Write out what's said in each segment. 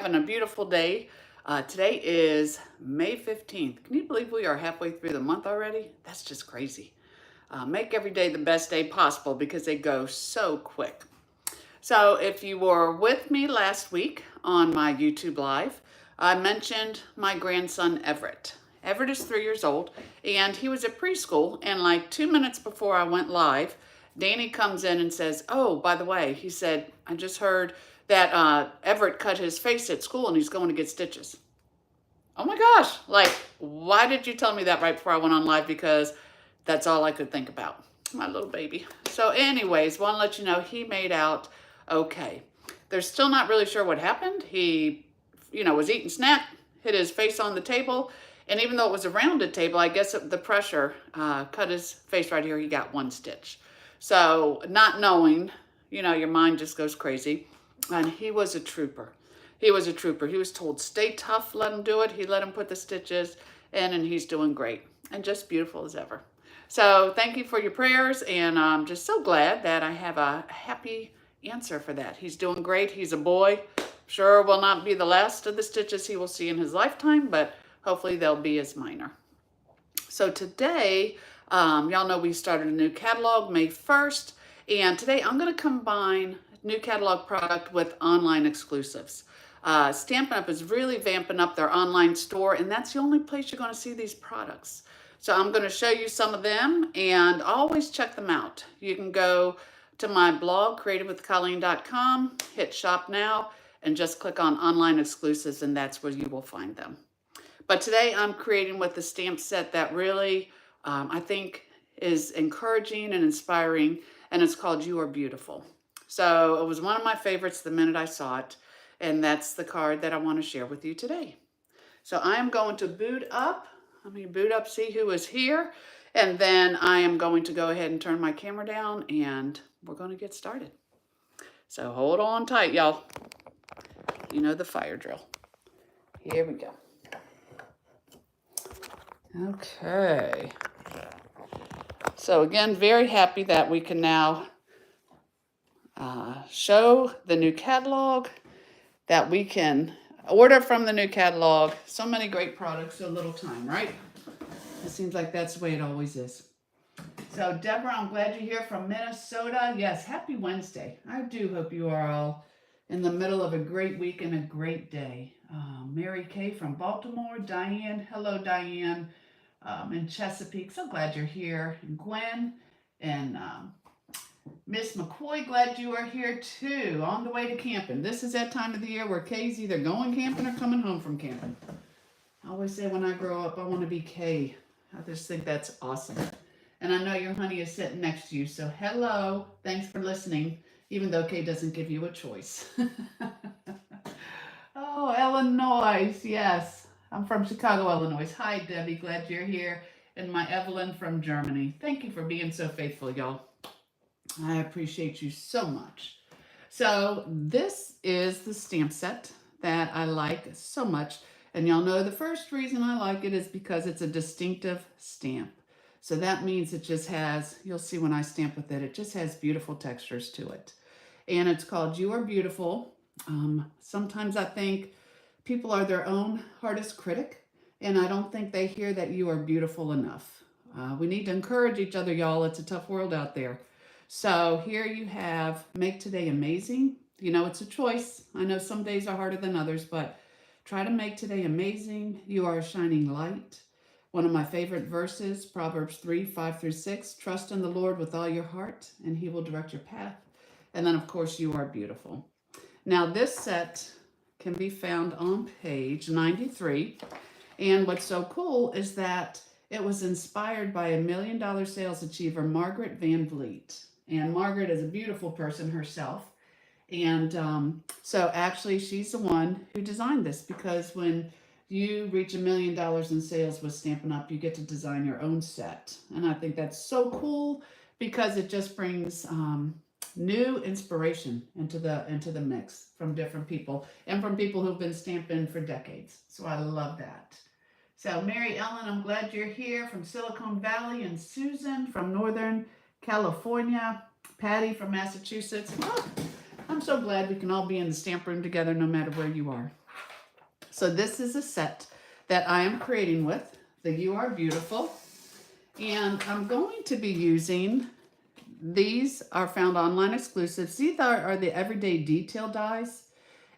Having a beautiful day. Today is May 15th. Can you believe we are halfway through the month already? That's just crazy. Make every day the best day possible because they go so quick. So if you were with me last week on my YouTube Live, I mentioned my grandson Everett. Everett is 3 years old and he was at preschool, and like 2 minutes before I went live, Danny comes in and says, "Oh, by the way," he said, "I just heard that Everett cut his face at school and he's going to get stitches." Oh my gosh, like, why did you tell me that right before I went on live? Because that's all I could think about. My little baby. So anyways, want to let you know he made out okay. They're still not really sure what happened. He, was eating snack, hit his face on the table, and even though it was a rounded table, I guess the pressure cut his face right here. He got one stitch. So not knowing, your mind just goes crazy. And he was a trooper. He was a trooper. He was told, stay tough, let him do it. He let him put the stitches in, and he's doing great and just beautiful as ever. So thank you for your prayers, and I'm just so glad that I have a happy answer for that. He's doing great. He's a boy. Sure will not be the last of the stitches he will see in his lifetime, but hopefully they'll be as minor. So today, y'all know we started a new catalog May 1st, and today I'm going to combine new catalog product with online exclusives. Stampin' Up! Is really vamping up their online store, and that's the only place you're going to see these products. So I'm going to show you some of them, and always check them out. You can go to my blog, creativewithcolleen.com, hit shop now, and just click on online exclusives, and that's where you will find them. But today I'm creating with the stamp set that really, I think, is encouraging and inspiring, and it's called You Are Beautiful. So it was one of my favorites the minute I saw it, and that's the card that I want to share with you today. So I am going to boot up. Let me boot up, see who is here, and then I am going to go ahead and turn my camera down, and we're going to get started. So hold on tight, y'all. You know the fire drill. Here we go. Okay. So again, very happy that we can now show the new catalog, that we can order from the new catalog. So many great products, so little time, right? It seems like that's the way it always is. So Deborah, I'm glad you're here from Minnesota. Yes, happy Wednesday. I do hope you are all in the middle of a great week and a great day. Mary Kay from Baltimore. Diane, hello Diane, in Chesapeake. So glad you're here. And Gwen and Miss McCoy, glad you are here too, on the way to camping. This is that time of the year where Kay's either going camping or coming home from camping. I always say when I grow up, I want to be Kay. I just think that's awesome. And I know your honey is sitting next to you, so hello. Thanks for listening, even though Kay doesn't give you a choice. Oh, Illinois, yes. I'm from Chicago, Illinois. Hi, Debbie, glad you're here. And my Evelyn from Germany. Thank you for being so faithful, y'all. I appreciate you so much. So this is the stamp set that I like so much. And y'all know the first reason I like it is because it's a distinctive stamp. So that means it just has, you'll see when I stamp with it, it just has beautiful textures to it. And it's called You Are Beautiful. Sometimes I think people are their own hardest critic, and I don't think they hear that you are beautiful enough. We need to encourage each other, y'all. It's a tough world out there. So here you have Make Today Amazing. You know, it's a choice. I know some days are harder than others, but try to make today amazing. You are a shining light. One of my favorite verses, Proverbs 3:5-6. Trust in the Lord with all your heart, and he will direct your path. And then, of course, You Are Beautiful. Now, this set can be found on page 93. And what's so cool is that it was inspired by $1 million sales achiever, Margaret Van Vliet. And Margaret is a beautiful person herself. And so actually she's the one who designed this, because when you reach $1 million in sales with Stampin' Up, you get to design your own set. And I think that's so cool because it just brings new inspiration into the mix from different people and from people who've been stamping for decades. So I love that. So Mary Ellen, I'm glad you're here from Silicon Valley, and Susan from Northern California, Patty from Massachusetts. Oh, I'm so glad we can all be in the stamp room together no matter where you are. So this is a set that I am creating with the You Are Beautiful. And I'm going to be using, these are found online exclusives. These are the everyday detail dies,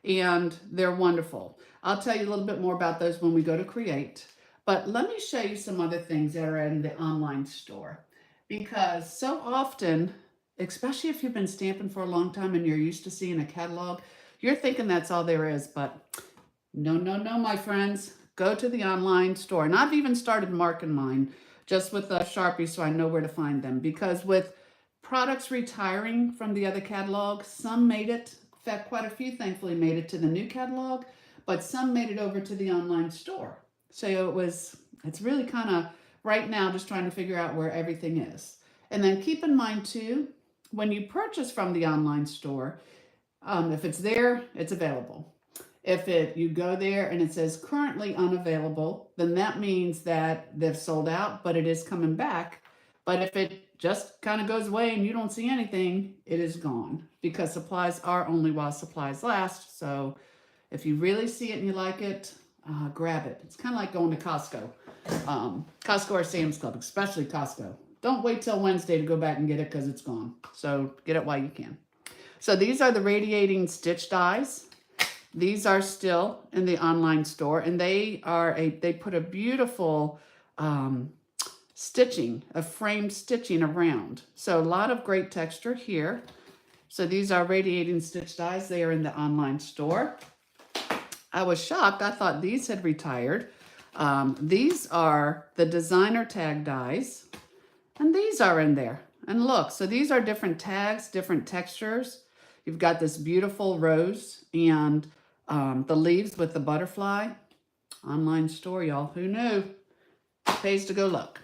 and they're wonderful. I'll tell you a little bit more about those when we go to create. But let me show you some other things that are in the online store. Because so often, especially if you've been stamping for a long time and you're used to seeing a catalog, you're thinking that's all there is. But no, no, no, my friends. Go to the online store. And I've even started marking mine just with a Sharpie so I know where to find them. Because with products retiring from the other catalog, some made it, in fact, quite a few thankfully made it to the new catalog, but some made it over to the online store. So it's really kind of right now just trying to figure out where everything is. And then keep in mind too, when you purchase from the online store, if it's there, it's available. If you go there and it says currently unavailable, then that means that they've sold out, but it is coming back. But if it just kind of goes away and you don't see anything, it is gone, because supplies are only while supplies last. So if you really see it and you like it, grab it. It's kind of like going to Costco. Costco or Sam's Club, especially Costco. Don't wait till Wednesday to go back and get it because it's gone. So get it while you can. So these are the radiating stitch dies. These are still in the online store, and they put a beautiful stitching, a framed stitching around. So a lot of great texture here. So these are radiating stitch dies. They are in the online store. I was shocked. I thought these had retired. These are the designer tag dies, and these are in there. And look, so these are different tags, different textures. You've got this beautiful rose and the leaves with the butterfly. Online store, y'all. Who knew? Pays to go look.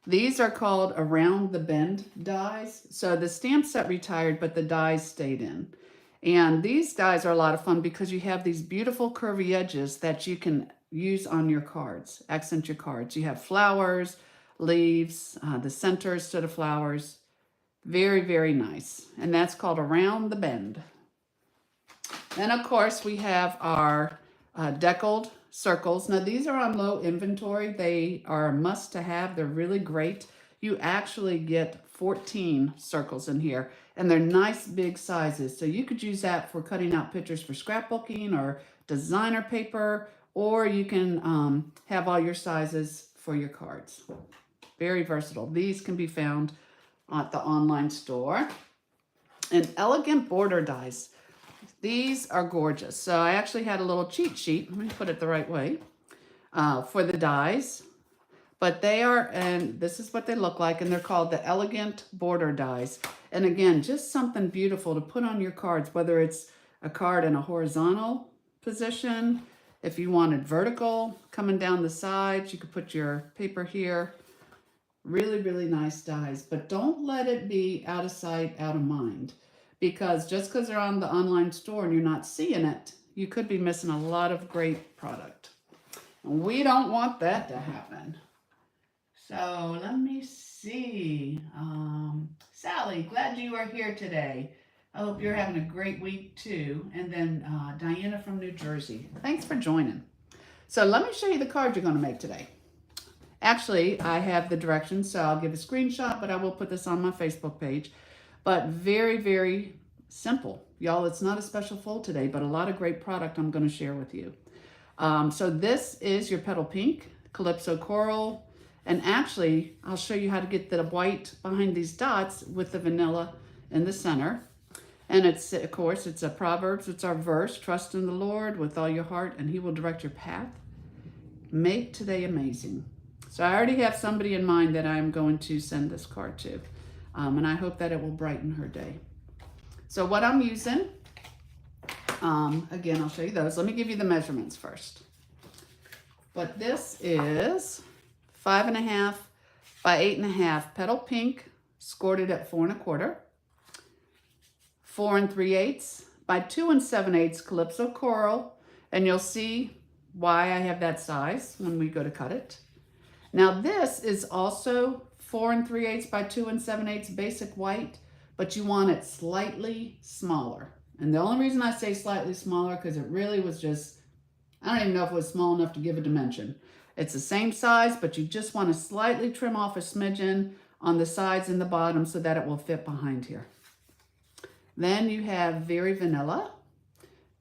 These are called Around the Bend dies. So the stamp set retired, but the dies stayed in. And these dies are a lot of fun because you have these beautiful curvy edges that you can use on your cards, accent your cards. You have flowers, leaves, the centers to the flowers. Very, very nice. And that's called Around the Bend. Then, of course, we have our deckled circles. Now, these are on low inventory. They are a must to have. They're really great. You actually get 14 circles in here, and they're nice big sizes. So you could use that for cutting out pictures for scrapbooking or designer paper, or you can have all your sizes for your cards. Very versatile. These can be found at the online store. And elegant border dies. These are gorgeous. So I actually had a little cheat sheet. Let me put it the right way for the dies. But they are, and this is what they look like, and they're called the elegant border dies. And again, just something beautiful to put on your cards, whether it's a card in a horizontal position, if you wanted vertical, coming down the sides, you could put your paper here. Really, really nice dies, but don't let it be out of sight, out of mind, because just because they're on the online store and you're not seeing it, you could be missing a lot of great product. And we don't want that to happen. So let me see. Sally, glad you are here today. I hope you're having a great week too. And then Diana from New Jersey. Thanks for joining. So let me show you the card you're going to make today. Actually, I have the directions, so I'll give a screenshot, but I will put this on my Facebook page. But very, very simple. Y'all, it's not a special fold today, but a lot of great product I'm going to share with you. So this is your petal pink, Calypso Coral. And actually, I'll show you how to get the white behind these dots with the vanilla in the center. And it's, of course, it's a Proverbs. It's our verse. Trust in the Lord with all your heart, and he will direct your path. Make today amazing. So I already have somebody in mind that I'm going to send this card to. And I hope that it will brighten her day. So what I'm using, again, I'll show you those. Let me give you the measurements first. But this is 5.5 by 8.5 petal pink, scored at 4 1/4. 4 3/8 by 2 7/8 Calypso Coral. And you'll see why I have that size when we go to cut it. Now this is also 4 3/8 by 2 7/8 basic white, but you want it slightly smaller. And the only reason I say slightly smaller, because it really was just I don't even know if it was small enough to give a dimension. It's the same size, but you just want to slightly trim off a smidgen on the sides and the bottom so that it will fit behind here. Then you have Very Vanilla,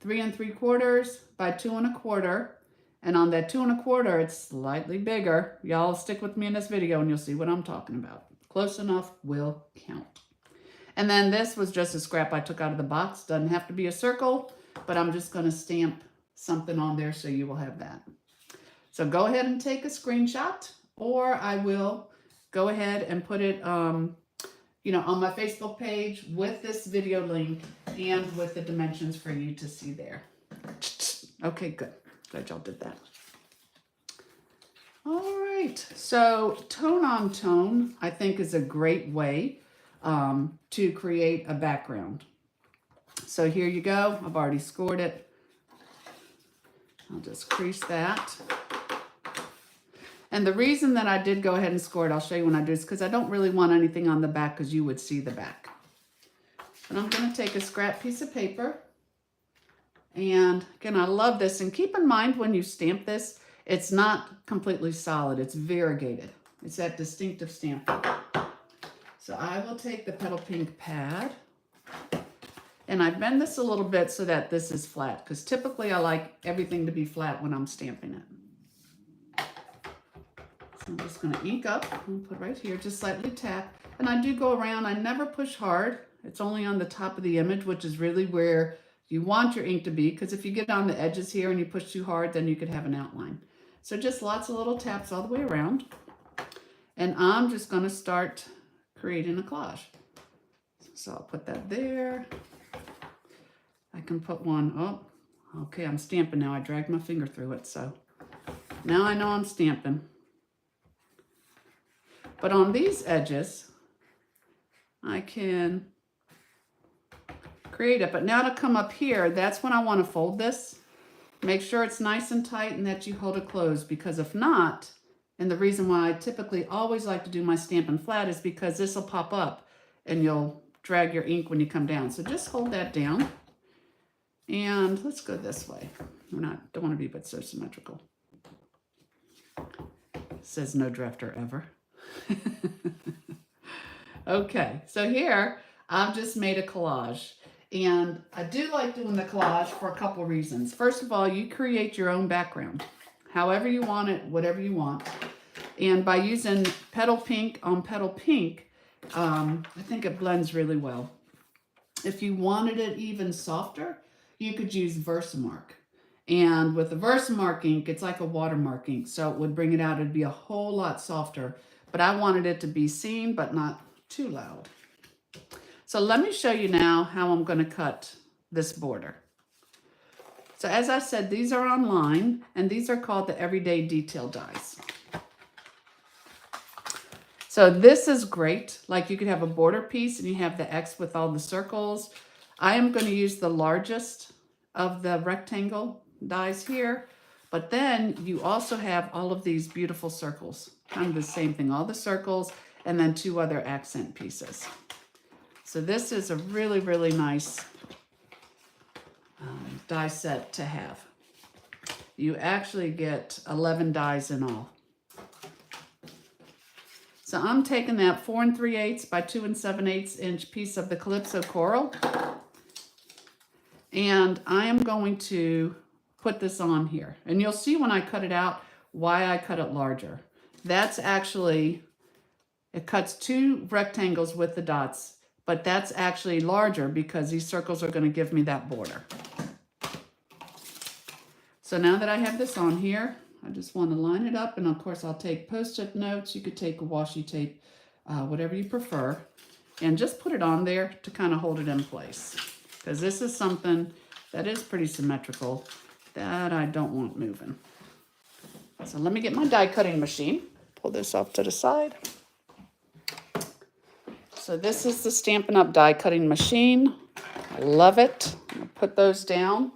3 3/4 by 2 1/4. And on that 2 1/4, it's slightly bigger. Y'all stick with me in this video and you'll see what I'm talking about. Close enough will count. And then this was just a scrap I took out of the box. Doesn't have to be a circle, but I'm just going to stamp something on there so you will have that. So go ahead and take a screenshot, or I will go ahead and put it on my Facebook page with this video link and with the dimensions for you to see there. Okay, good. Glad y'all did that. All right, so tone on tone, I think, is a great way to create a background. So here you go. I've already scored it. I'll just crease that. And the reason that I did go ahead and score it, I'll show you when I do, is because I don't really want anything on the back because you would see the back. But I'm going to take a scrap piece of paper. And again, I love this. And keep in mind when you stamp this, it's not completely solid. It's variegated. It's that distinctive stamping. So I will take the Petal Pink pad. And I bend this a little bit so that this is flat. Because typically I like everything to be flat when I'm stamping it. So I'm just going to ink up. And put right here. Just slightly tap. And I do go around. I never push hard. It's only on the top of the image, which is really where you want your ink to be, because if you get on the edges here and you push too hard, then you could have an outline. So just lots of little taps all the way around. And I'm just going to start creating a collage. So I'll put that there. I can put one, oh, okay, I'm stamping now. I dragged my finger through it, so now I know I'm stamping. But on these edges, I can create it. But now to come up here, that's when I want to fold this. Make sure it's nice and tight and that you hold it closed, because if not, and the reason why I typically always like to do my Stampin' Flat is because this will pop up and you'll drag your ink when you come down. So just hold that down. And let's go this way. Don't want to be but so symmetrical. Says no drafter ever. Okay, so here I've just made a collage. And I do like doing the collage for a couple of reasons. First of all, you create your own background, however you want it, whatever you want. And by using Petal Pink on Petal Pink, I think it blends really well. If you wanted it even softer, you could use Versamark. And with the Versamark ink, it's like a watermark ink, so it would bring it out. It'd be a whole lot softer. But I wanted it to be seen, but not too loud. So let me show you now how I'm going to cut this border. So as I said, these are online, and these are called the Everyday Detail dies. So this is great. Like you could have a border piece and you have the X with all the circles. I am going to use the largest of the rectangle dies here, but then you also have all of these beautiful circles. Kind of the same thing, all the circles, and then 2 other accent pieces. So this is a really, really nice die set to have. You actually get 11 dies in all. So I'm taking that 4 3/8 by 2 7/8 inch piece of the Calypso Coral. And I am going to put this on here. And you'll see when I cut it out why I cut it larger. That's actually, it cuts 2 rectangles with the dots, but that's actually larger because these circles are going to give me that border. So now that I have this on here, I just want to line it up. And of course, I'll take Post-it notes. You could take a washi tape, whatever you prefer, and just put it on there to kind of hold it in place. Because this is something that is pretty symmetrical that I don't want moving. So let me get my die cutting machine. Pull this off to the side. So this is the Stampin' Up! Die cutting machine. I love it. I'm gonna put those down.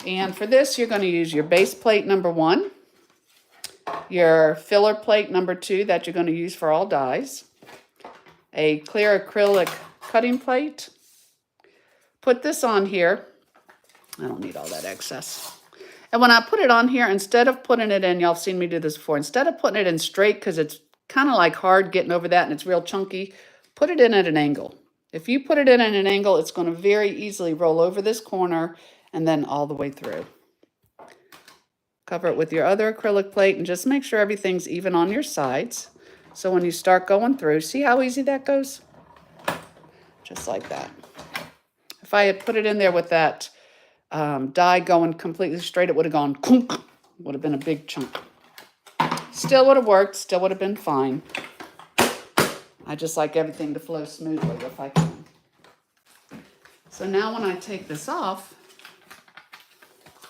And for this, you're going to use your base plate number 1, your filler plate number 2 that you're going to use for all dies, a clear acrylic cutting plate. Put this on here. I don't need all that excess. And when I put it on here, instead of putting it in, y'all have seen me do this before, instead of putting it in straight, because it's kind of like hard getting over that and it's real chunky, put it in at an angle. If you put it in at an angle, it's going to very easily roll over this corner and then all the way through. Cover it with your other acrylic plate and just make sure everything's even on your sides. So when you start going through, see how easy that goes? Just like that. If I had put it in there with that die going completely straight, it would have gone kunk, would have been a big chunk. Still would have worked, still would have been fine. I just like everything to flow smoothly if I can. So now when I take this off,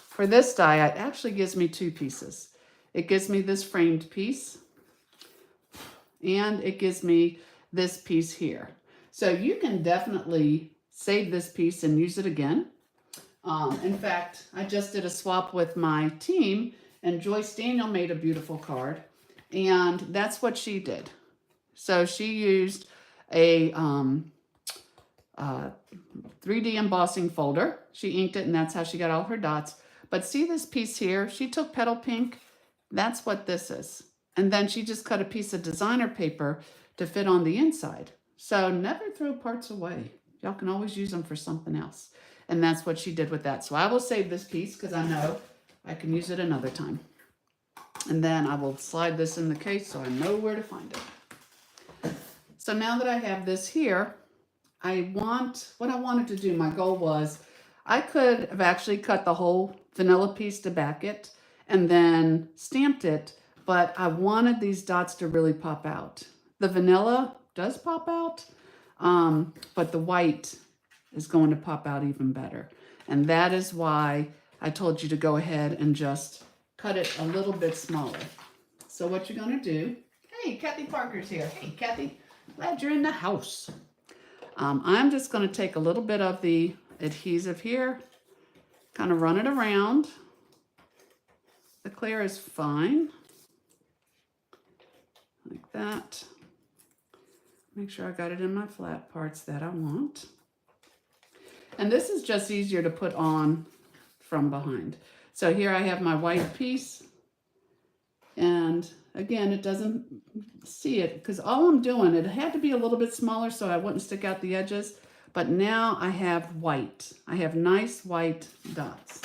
for this die, it actually gives me two pieces. It gives me this framed piece, and it gives me this piece here. So you can definitely save this piece and use it again. In fact, I just did a swap with my team, and Joyce Daniel made a beautiful card, and that's what she did. So she used a 3D embossing folder. She inked it, and that's how she got all her dots. But see this piece here? She took petal pink. That's what this is. And then she just cut a piece of designer paper to fit on the inside. So never throw parts away. Y'all can always use them for something else. And that's what she did with that. So I will save this piece because I know I can use it another time. And then I will slide this in the case so I know where to find it. So now that I have this here, what I wanted to do, my goal was, I could have actually cut the whole vanilla piece to back it and then stamped it, but I wanted these dots to really pop out. The vanilla does pop out, but the white is going to pop out even better. And that is why I told you to go ahead and just cut it a little bit smaller. So what you're going to do, hey, Kathy Parker's here. Hey, Kathy, glad you're in the house. I'm just going to take a little bit of the adhesive here, kind of run it around. The clear is fine, like that. Make sure I got it in my flat parts that I want. And this is just easier to put on from behind. So here I have my white piece, and again, it doesn't see it because all I'm doing, it had to be a little bit smaller so I wouldn't stick out the edges, but now I have white. I have nice white dots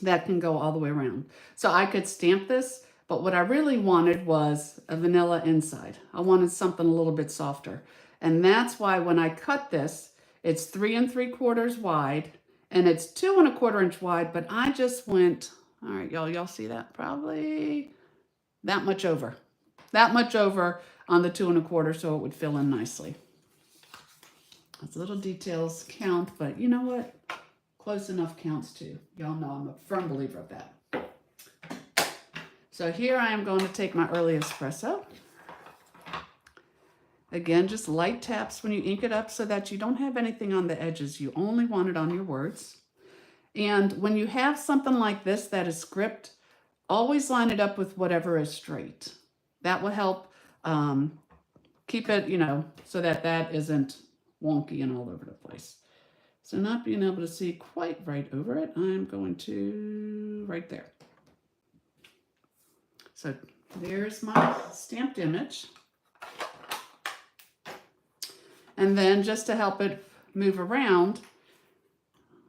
that can go all the way around. So I could stamp this, but what I really wanted was a vanilla inside. I wanted something a little bit softer. And that's why when I cut this, it's 3 3/4 wide and it's 2 1/4 inch wide, but I just went, all right, y'all see that? Probably that much over. That much over on the 2 1/4 so it would fill in nicely. Those little details count, but you know what? Close enough counts too. Y'all know I'm a firm believer of that. So here I am going to take my early espresso. Again, just light taps when you ink it up so that you don't have anything on the edges. You only want it on your words. And when you have something like this that is script, always line it up with whatever is straight. That will help keep it, so that isn't wonky and all over the place. So not being able to see quite right over it, I'm going to right there. So there's my stamped image. And then just to help it move around,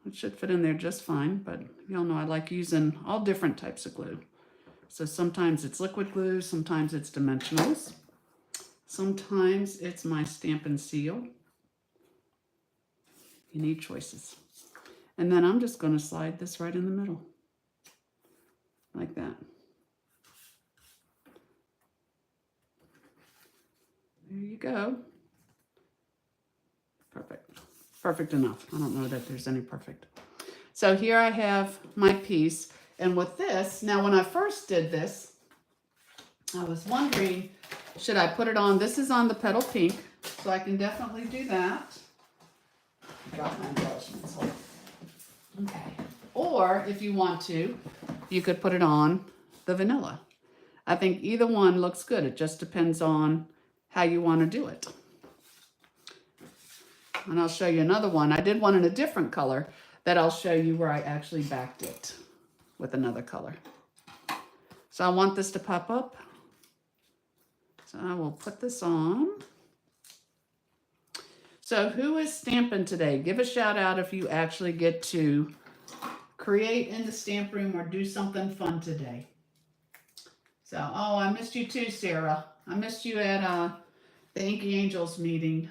it should fit in there just fine, but y'all know I like using all different types of glue. So sometimes it's liquid glue, sometimes it's dimensionals, sometimes it's my stamp and seal. You need choices. And then I'm just going to slide this right in the middle, like that. There you go. Perfect. Perfect enough. I don't know that there's any perfect. So here I have my piece. And with this, now when I first did this, I was wondering, should I put it on? This is on the petal pink, so I can definitely do that. Drop my embellishments. Okay. Or if you want to, you could put it on the vanilla. I think either one looks good. It just depends on how you want to do it. And I'll show you another one. I did one in a different color that I'll show you where I actually backed it. with another color. So I want this to pop up. So I will put this on. So who is stamping today? Give a shout out if you actually get to create in the stamp room or do something fun today. So, oh, I missed you too, Sarah. I missed you at the Inky Angels meeting.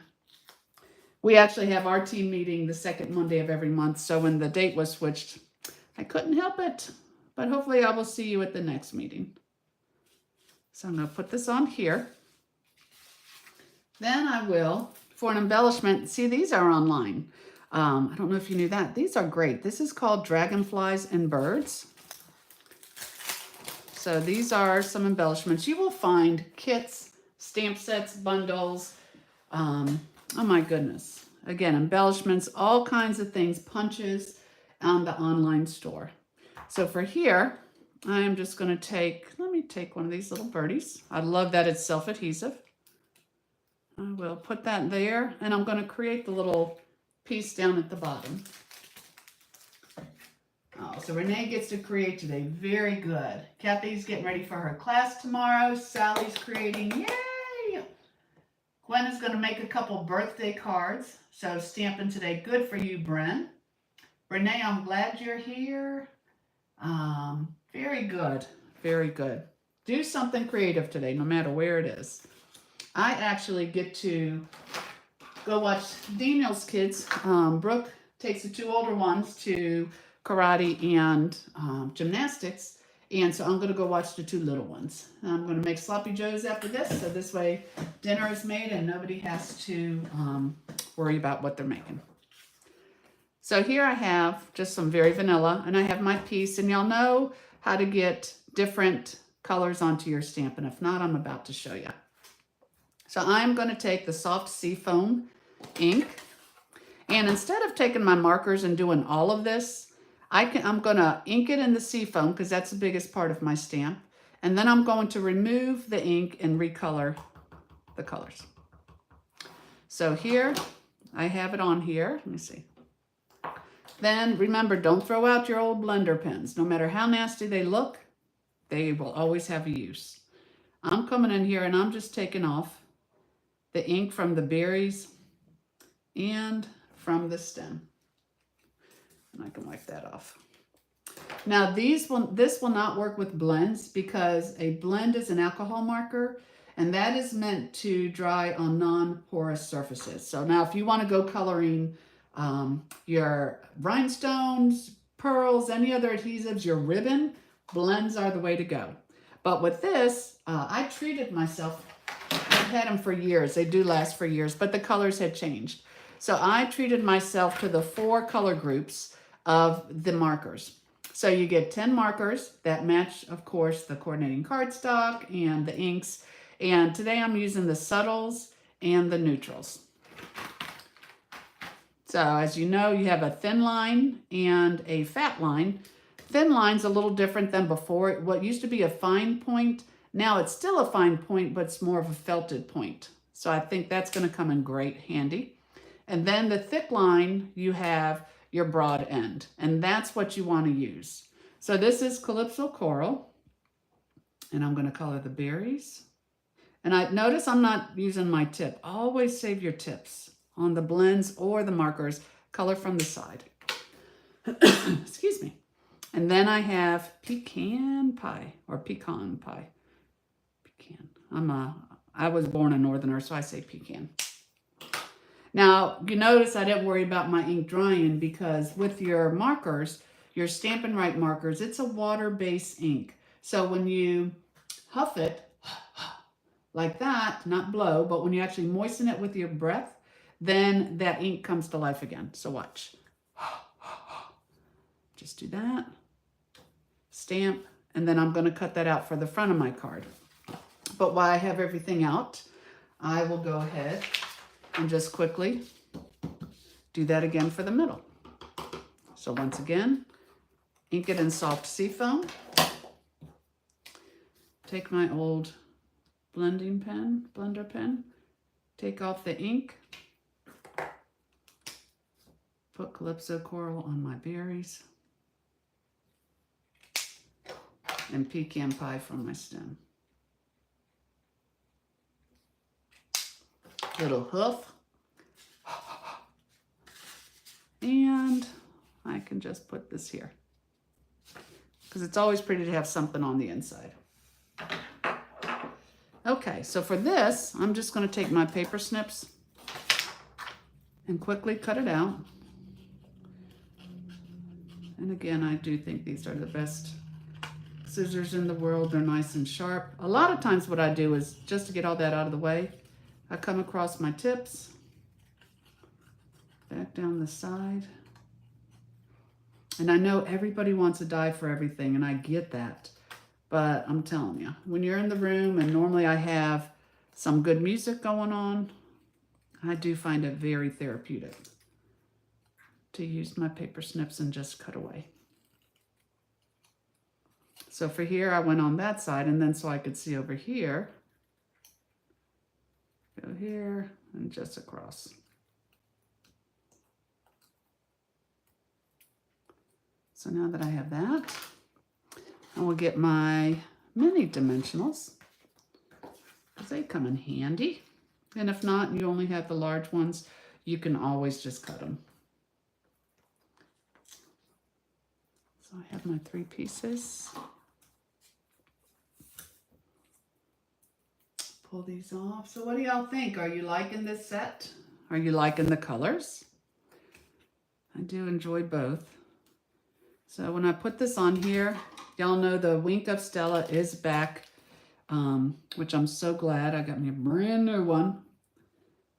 We actually have our team meeting the second Monday of every month. So when the date was switched, I couldn't help it. But hopefully I will see you at the next meeting. So I'm going to put this on here. Then I will, for an embellishment, see these are online. I don't know if you knew that. These are great. This is called Dragonflies and Birds. So these are some embellishments. You will find kits, stamp sets, bundles. Oh my goodness. Again, embellishments, all kinds of things, punches on the online store. So for here, I am just going to take, let me take one of these little birdies. I love that it's self-adhesive. I will put that there, and I'm going to create the little piece down at the bottom. Oh, so Renee gets to create today. Very good. Kathy's getting ready for her class tomorrow. Sally's creating. Yay! Gwen is going to make a couple birthday cards. So stamping today. Good for you, Bren. Renee, I'm glad you're here. Very good. Very good. Do something creative today, no matter where it is. I actually get to go watch Daniel's kids. Brooke takes the two older ones to karate and gymnastics. And so I'm going to go watch the two little ones. I'm going to make sloppy joes after this. So this way dinner is made and nobody has to worry about what they're making. So here I have just some very vanilla, and I have my piece, and y'all know how to get different colors onto your stamp. And if not, I'm about to show you. So I'm going to take the soft seafoam ink, and instead of taking my markers and doing all of this, I'm going to ink it in the seafoam because that's the biggest part of my stamp. And then I'm going to remove the ink and recolor the colors. So here, I have it on here. Let me see. Then remember, don't throw out your old blender pens. No matter how nasty they look, they will always have a use. I'm coming in here and I'm just taking off the ink from the berries and from the stem. And I can wipe that off. Now this will not work with blends because a blend is an alcohol marker, and that is meant to dry on non-porous surfaces. So now if you want to go coloring your rhinestones, pearls, any other adhesives, your ribbon, blends are the way to go. But with this, I treated myself. I've had them for years. They do last for years, but the colors had changed. So I treated myself to the 4 color groups of the markers. So you get 10 markers that match, of course, the coordinating cardstock and the inks. And today I'm using the subtles and the neutrals. So as you know, you have a thin line and a fat line. Thin line's a little different than before. What used to be a fine point, now it's still a fine point, but it's more of a felted point. So I think that's going to come in great handy. And then the thick line, you have your broad end, and that's what you want to use. So this is Calypso Coral, and I'm going to color the berries. And I notice I'm not using my tip. Always save your tips on the blends or the markers. Color from the side. Excuse me. And then I have pecan pie or pecan pie. Pecan. I was born a northerner, so I say pecan. Now, you notice I didn't worry about my ink drying because with your markers, your Stampin' Right markers, it's a water-based ink. So when you huff it like that, not blow, but when you actually moisten it with your breath, then that ink comes to life again. So watch. Just do that. Stamp, and then I'm going to cut that out for the front of my card. But while I have everything out, I will go ahead and just quickly do that again for the middle. So once again, ink it in soft seafoam. Take my old blender pen, take off the ink, put Calypso Coral on my berries. and pecan pie from my stem. Little hoof. And I can just put this here, because it's always pretty to have something on the inside. Okay, so for this, I'm just going to take my paper snips and quickly cut it out. And again, I do think these are the best scissors in the world. They're nice and sharp. A lot of times what I do is, just to get all that out of the way, I come across my tips, back down the side. And I know everybody wants a die for everything, and I get that. But I'm telling you, when you're in the room, and normally I have some good music going on, I do find it very therapeutic to use my paper snips and just cut away. So for here, I went on that side, and then so I could see over here, go here, and just across. So now that I have that, I will get my mini dimensionals, because they come in handy. And if not, you only have the large ones, you can always just cut them. So I have my 3 pieces. Pull these off. So what do y'all think? Are you liking this set? Are you liking the colors? I do enjoy both. So when I put this on here, y'all know the Wink of Stella is back, which I'm so glad. I got me a brand new one.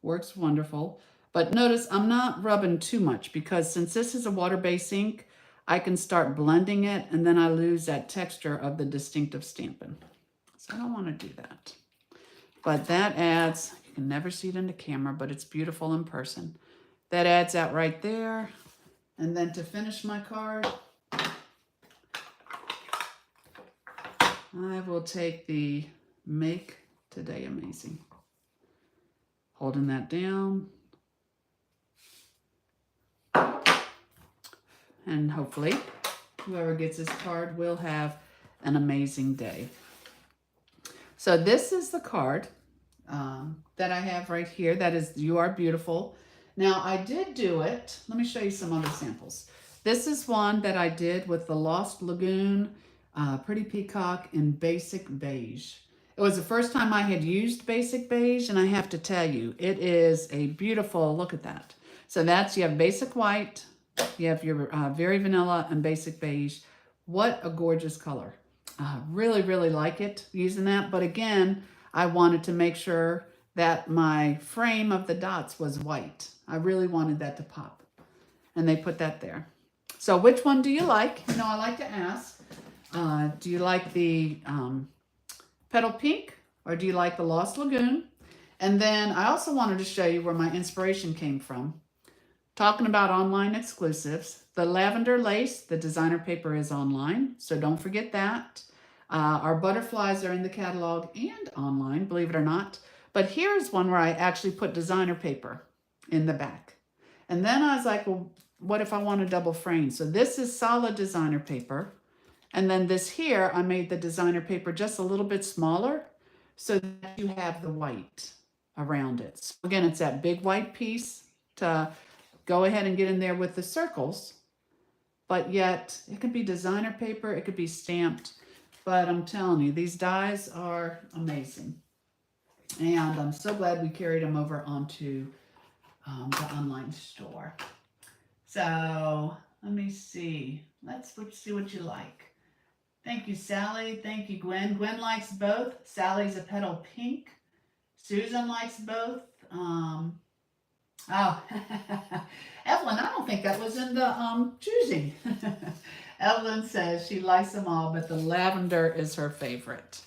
Works wonderful. But notice I'm not rubbing too much, because since this is a water-based ink, I can start blending it, and then I lose that texture of the distinctive stamping. So I don't want to do that. But that adds, you can never see it in the camera, but it's beautiful in person. That adds out right there. And then to finish my card, I will take the Make Today Amazing. Holding that down. And hopefully, whoever gets this card will have an amazing day. So this is the card that I have right here. That is You Are Beautiful. Now, I did do it. Let me show you some other samples. This is one that I did with the Lost Lagoon, Pretty Peacock, in Basic Beige. It was the first time I had used Basic Beige, and I have to tell you, it is a beautiful, look at that. So that's, you have Basic White, you have your Very Vanilla, and Basic Beige. What a gorgeous color. Really, really like it using that. But again, I wanted to make sure that my frame of the dots was white. I really wanted that to pop. And they put that there. So which one do you like? You know, I like to ask, do you like the Petal Pink, or do you like the Lost Lagoon? And then I also wanted to show you where my inspiration came from. Talking about online exclusives, the lavender lace, the designer paper is online, so don't forget that. Our butterflies are in the catalog and online, believe it or not. But here's one where I actually put designer paper in the back. And then I was like, well, what if I want a double frame? So this is solid designer paper. And then this here, I made the designer paper just a little bit smaller so that you have the white around it. So again, it's that big white piece to go ahead and get in there with the circles, but yet it could be designer paper, it could be stamped, but I'm telling you, these dies are amazing. And I'm so glad we carried them over onto the online store. So let me see. Let's see what you like. Thank you, Sally. Thank you, Gwen. Gwen likes both. Sally's a Petal Pink. Susan likes both. Oh, Evelyn, I don't think that was in the choosing. Evelyn says she likes them all, but the lavender is her favorite.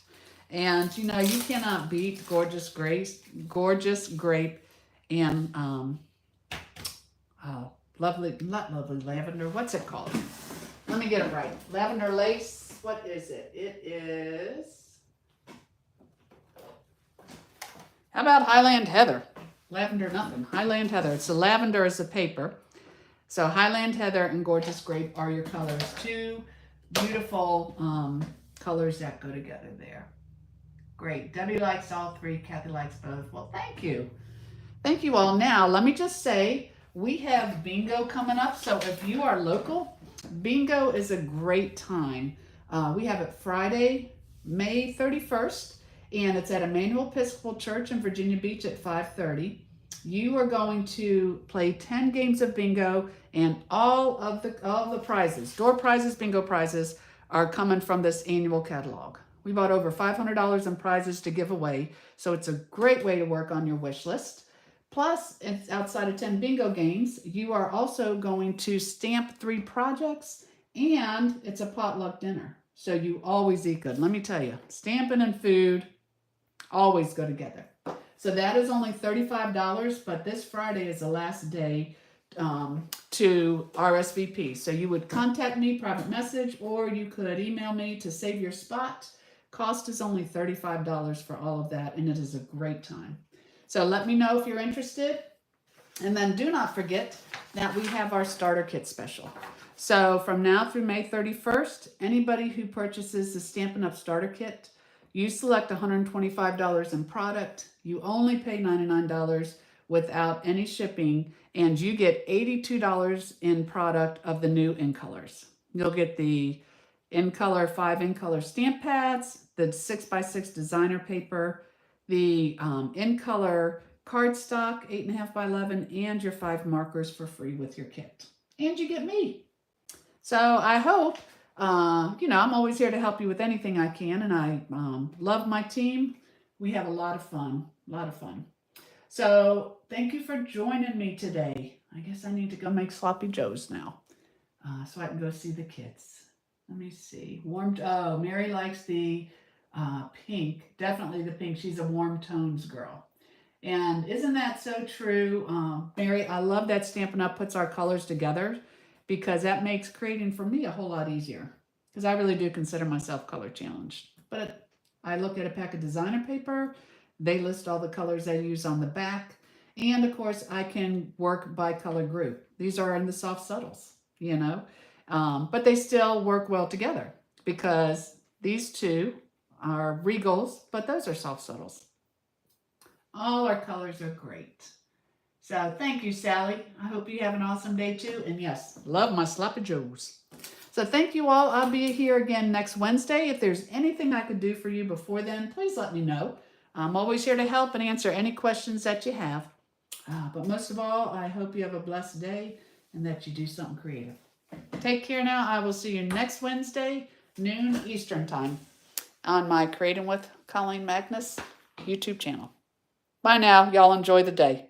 And you know, you cannot beat Gorgeous Grape, and lovely, not lovely lavender. What's it called? Let me get it right. Lavender lace. What is it? It is. How about Highland Heather? Lavender nothing. Highland Heather. It's the lavender as a paper. So Highland Heather and Gorgeous Grape are your colors. Two beautiful colors that go together there. Great. Debbie likes all three. Kathy likes both. Well, thank you. Thank you all. Now, let me just say, we have bingo coming up. So if you are local, bingo is a great time. We have it Friday, May 31st, and it's at Emmanuel Episcopal Church in Virginia Beach at 5:30. You are going to play 10 games of bingo, and all of the prizes, door prizes, bingo prizes, are coming from this annual catalog. We bought over $500 in prizes to give away, so it's a great way to work on your wish list. Plus, it's outside of 10 bingo games, you are also going to stamp 3 projects, and it's a potluck dinner. So you always eat good. Let me tell you, stamping and food always go together. So that is only $35, but this Friday is the last day to RSVP. So you would contact me, private message, or you could email me to save your spot. Cost is only $35 for all of that, and it is a great time. So let me know if you're interested. And then do not forget that we have our starter kit special. So from now through May 31st, anybody who purchases the Stampin' Up! Starter Kit, you select $125 in product. You only pay $99 without any shipping, and you get $82 in product of the new in colors. You'll get the in color 5 in color stamp pads, the 6x6 designer paper, the in color cardstock 8.5 by 11, and your 5 markers for free with your kit. And you get me. So I hope, I'm always here to help you with anything I can, and I love my team. We have a lot of fun, So thank you for joining me today. I guess I need to go make sloppy joes now, so I can go see the kids. Let me see. Mary likes the pink, definitely the pink. She's a warm tones girl. And isn't that so true? Mary, I love that Stampin' Up! Puts our colors together, because that makes creating for me a whole lot easier, because I really do consider myself color challenged. But I look at a pack of designer paper, they list all the colors I use on the back, and of course I can work by color group. These are in the soft subtles, but they still work well together, because these two are regals, but those are soft subtles. All our colors are great. So thank you, Sally. I hope you have an awesome day too. And yes, love my sloppy joes. So thank you all. I'll be here again next Wednesday. If there's anything I could do for you before then, please let me know. I'm always here to help and answer any questions that you have. But most of all, I hope you have a blessed day and that you do something creative. Take care now. I will see you next Wednesday, noon Eastern time, on my Creating with Colleen Magnus YouTube channel. Bye now. Y'all enjoy the day.